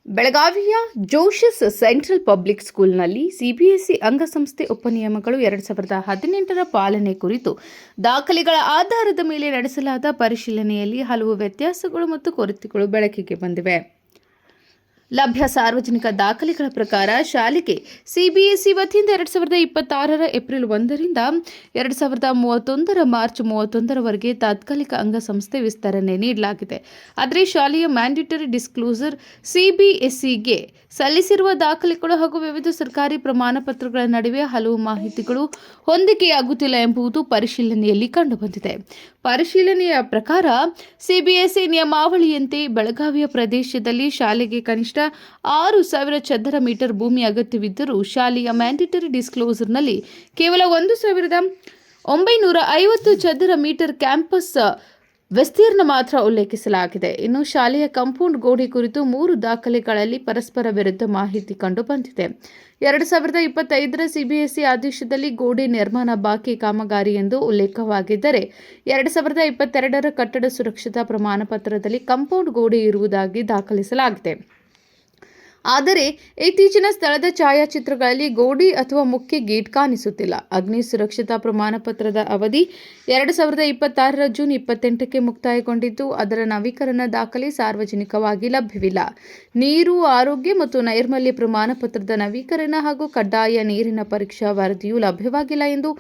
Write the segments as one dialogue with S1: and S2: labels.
S1: ಬೆಳಗಾವಿಯ ಜೋಶಸ್ central public ಸ್ಕೂಲ್ನಲ್ಲಿ CBSE ಅಂಗಸಂಸ್ಥೆ ಉಪನಿಯಮಗಳು 2018ರ ಪಾಲನೆ ಕುರಿತು ದಾಖಲೆಗಳ ಆಧಾರದ ಮೇಲೆ ನಡೆಸಲಾದ ಪರಿಶೀಲನೆಯಲ್ಲಿ ಹಲವು ವ್ಯತ್ಯಾಸಗಳು ಮತ್ತು ಕೊರತೆಗಳು ಬೆಳಕಿಗೆ ಬಂದಿವೆ. ಲಭ್ಯ ಸಾರ್ವಜನಿಕ ದಾಖಲೆಗಳ ಪ್ರಕಾರ ಶಾಲೆಗೆ ಸಿಬಿಎಸ್ಇ ವತಿಯಿಂದ 2026ರ ಏಪ್ರಿಲ್ 1ರಿಂದ 2031ರ ಮಾರ್ಚ್ 31ರವರೆಗೆ ತಾತ್ಕಾಲಿಕ ಅಂಗಸಂಸ್ಥೆ ವಿಸ್ತರಣೆ ನೀಡಲಾಗಿದೆ. ಆದರೆ ಶಾಲೆಯ ಮ್ಯಾಂಡೇಟರಿ ಡಿಸ್ಕ್ಲೋಸರ್ ಸಿಬಿಎಸ್ಇಗೆ ಸಲ್ಲಿಸಿರುವ ದಾಖಲೆಗಳು ಹಾಗೂ ವಿವಿಧ ಸರ್ಕಾರಿ ಪ್ರಮಾಣಪತ್ರಗಳ ನಡುವೆ ಹಲವು ಮಾಹಿತಿಗಳು ಹೊಂದಿಕೆಯಾಗುತ್ತಿಲ್ಲ ಎಂಬುದು ಪರಿಶೀಲನೆಯಲ್ಲಿ ಕಂಡುಬಂದಿದೆ. ಪರಿಶೀಲನೆಯ ಪ್ರಕಾರ ಸಿಬಿಎಸ್ಇ ನಿಯಮಾವಳಿಯಂತೆ ಬೆಳಗಾವಿಯ ಪ್ರದೇಶದಲ್ಲಿ ಶಾಲೆಗೆ ಕನಿಷ್ಠ 6,000 ಚದರ ಮೀಟರ್ ಭೂಮಿ ಅಗತ್ಯವಿದ್ದರೂ ಶಾಲೆಯ ಮ್ಯಾಂಡೇಟರಿ ಡಿಸ್ಕ್ಲೋಸರ್ನಲ್ಲಿ ಕೇವಲ 1,950 ಚದರ ಮೀಟರ್ ಕ್ಯಾಂಪಸ್ ವಿಸ್ತೀರ್ಣ ಮಾತ್ರ ಉಲ್ಲೇಖಿಸಲಾಗಿದೆ. ಇನ್ನು ಶಾಲೆಯ ಕಾಂಪೌಂಡ್ ಗೋಡೆ ಕುರಿತು 3 ದಾಖಲೆಗಳಲ್ಲಿ ಪರಸ್ಪರ ವಿರುದ್ಧ ಮಾಹಿತಿ ಕಂಡುಬಂದಿದೆ. 2025ರ ಸಿಬಿಎಸ್ಇ ಆದೇಶದಲ್ಲಿ ಗೋಡೆ ನಿರ್ಮಾಣ ಬಾಕಿ ಕಾಮಗಾರಿ ಎಂದು ಉಲ್ಲೇಖವಾಗಿದ್ದರೆ 2022ರ ಕಟ್ಟಡ ಸುರಕ್ಷತಾ ಪ್ರಮಾಣಪತ್ರದಲ್ಲಿ ಕಾಂಪೌಂಡ್ ಗೋಡೆ ಇರುವುದಾಗಿ ದಾಖಲಿಸಲಾಗಿದೆ. ಆದರೆ ಇತ್ತೀಚಿನ ಸ್ಥಳದ ಛಾಯಾಚಿತ್ರಗಳಲ್ಲಿ ಗೋಡೆ ಅಥವಾ ಮುಖ್ಯ ಗೇಟ್ ಕಾಣಿಸುತ್ತಿಲ್ಲ. ಅಗ್ನಿ ಸುರಕ್ಷತಾ ಪ್ರಮಾಣಪತ್ರದ ಅವಧಿ 2026ರ ಜೂನ್ 28ಕ್ಕೆ ಮುಕ್ತಾಯಗೊಂಡಿದ್ದು, ಅದರ ನವೀಕರಣ ದಾಖಲೆ ಸಾರ್ವಜನಿಕವಾಗಿ ಲಭ್ಯವಿಲ್ಲ. ನೀರು, ಆರೋಗ್ಯ ಮತ್ತು ನೈರ್ಮಲ್ಯ ಪ್ರಮಾಣಪತ್ರದ ನವೀಕರಣ ಹಾಗೂ ಕಡ್ಡಾಯ ನೀರಿನ ಪರೀಕ್ಷಾ ವರದಿಯೂ ಲಭ್ಯವಾಗಿಲ್ಲ ಎಂದು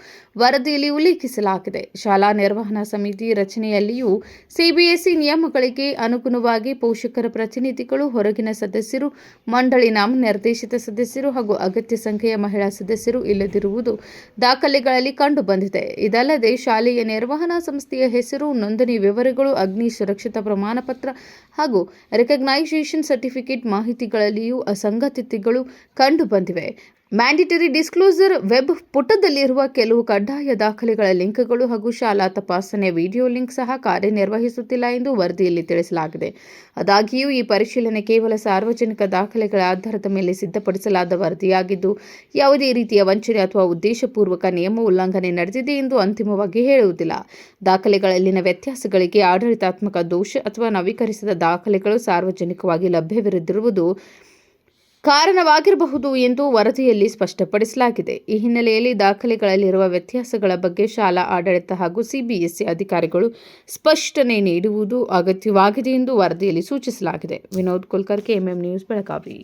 S1: ವರದಿಯಲ್ಲಿ ಉಲ್ಲೇಖಿಸಲಾಗಿದೆ. ಶಾಲಾ ನಿರ್ವಹಣಾ ಸಮಿತಿ ರಚನೆಯಲ್ಲಿಯೂ ಸಿಬಿಎಸ್ಇ ನಿಯಮಗಳಿಗೆ ಅನುಗುಣವಾಗಿ ಪೋಷಕರ ಪ್ರತಿನಿಧಿಗಳು, ಹೊರಗಿನ ಸದಸ್ಯರು, ಮಂಡಳಿ ನಾಮನಿರ್ದೇಶಿತ ಸದಸ್ಯರು ಹಾಗೂ ಅಗತ್ಯ ಸಂಖ್ಯೆಯ ಮಹಿಳಾ ಸದಸ್ಯರು ಇಲ್ಲದಿರುವುದು ದಾಖಲೆಗಳಲ್ಲಿ ಕಂಡುಬಂದಿದೆ. ಇದಲ್ಲದೆ ಶಾಲೆಯ ನಿರ್ವಹಣಾ ಸಂಸ್ಥೆಯ ಹೆಸರು, ನೋಂದಣಿ ವಿವರಗಳು, ಅಗ್ನಿ ಸುರಕ್ಷತಾ ಪ್ರಮಾಣಪತ್ರ ಹಾಗೂ ರೆಕಗ್ನೈಸೇಷನ್ ಸರ್ಟಿಫಿಕೇಟ್ ಮಾಹಿತಿಗಳಲ್ಲಿಯೂ ಅಸಂಗತತೆಗಳು ಕಂಡುಬಂದಿವೆ. ಮ್ಯಾಂಡೇಟರಿ ಡಿಸ್ಕ್ಲೋಸರ್ ವೆಬ್ ಪುಟದಲ್ಲಿರುವ ಕೆಲವು ಕಡ್ಡಾಯ ದಾಖಲೆಗಳ ಲಿಂಕ್ಗಳು ಹಾಗೂ ಶಾಲಾ ತಪಾಸಣೆ ವಿಡಿಯೋ ಲಿಂಕ್ ಸಹ ಕಾರ್ಯನಿರ್ವಹಿಸುತ್ತಿಲ್ಲ ಎಂದು ವರದಿಯಲ್ಲಿ ತಿಳಿಸಲಾಗಿದೆ. ಆದಾಗ್ಯೂ ಈ ಪರಿಶೀಲನೆ ಕೇವಲ ಸಾರ್ವಜನಿಕ ದಾಖಲೆಗಳ ಆಧಾರದ ಮೇಲೆ ಸಿದ್ಧಪಡಿಸಲಾದ ವರದಿಯಾಗಿದ್ದು, ಯಾವುದೇ ರೀತಿಯ ವಂಚನೆ ಅಥವಾ ಉದ್ದೇಶಪೂರ್ವಕ ನಿಯಮ ಉಲ್ಲಂಘನೆ ನಡೆದಿದೆ ಎಂದು ಅಂತಿಮವಾಗಿ ಹೇಳುವುದಿಲ್ಲ. ದಾಖಲೆಗಳಲ್ಲಿನ ವ್ಯತ್ಯಾಸಗಳಿಗೆ ಆಡಳಿತಾತ್ಮಕ ದೋಷ ಅಥವಾ ನವೀಕರಿಸಿದ ದಾಖಲೆಗಳು ಸಾರ್ವಜನಿಕವಾಗಿ ಲಭ್ಯವಿರದಿರುವುದು ಕಾರಣವಾಗಿರಬಹುದು ಎಂದು ವರದಿಯಲ್ಲಿ ಸ್ಪಷ್ಟಪಡಿಸಲಾಗಿದೆ. ಈ ಹಿನ್ನೆಲೆಯಲ್ಲಿ ದಾಖಲೆಗಳಲ್ಲಿರುವ ವ್ಯತ್ಯಾಸಗಳ ಬಗ್ಗೆ ಶಾಲಾ ಆಡಳಿತ ಹಾಗೂ ಸಿಬಿಎಸ್ಇ ಅಧಿಕಾರಿಗಳು ಸ್ಪಷ್ಟನೆ ನೀಡುವುದು ಅಗತ್ಯವಾಗಿದೆ ಎಂದು ವರದಿಯಲ್ಲಿ ಸೂಚಿಸಲಾಗಿದೆ. Vinod Kulkarni, MM news, Belagavi.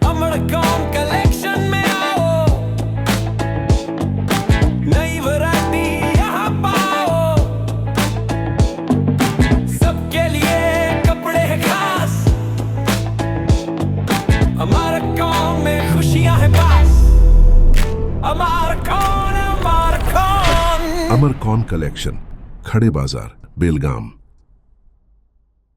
S2: अमरकॉन कलेक्शन में आओ, नई वैरायटी यहाँ पाओ, सबके लिए कपड़े हैं खास, अमरकॉन में खुशियाँ हैं पास, अमरकॉन।
S3: अमरकॉन कलेक्शन, खड़े बाजार, बेलगाम।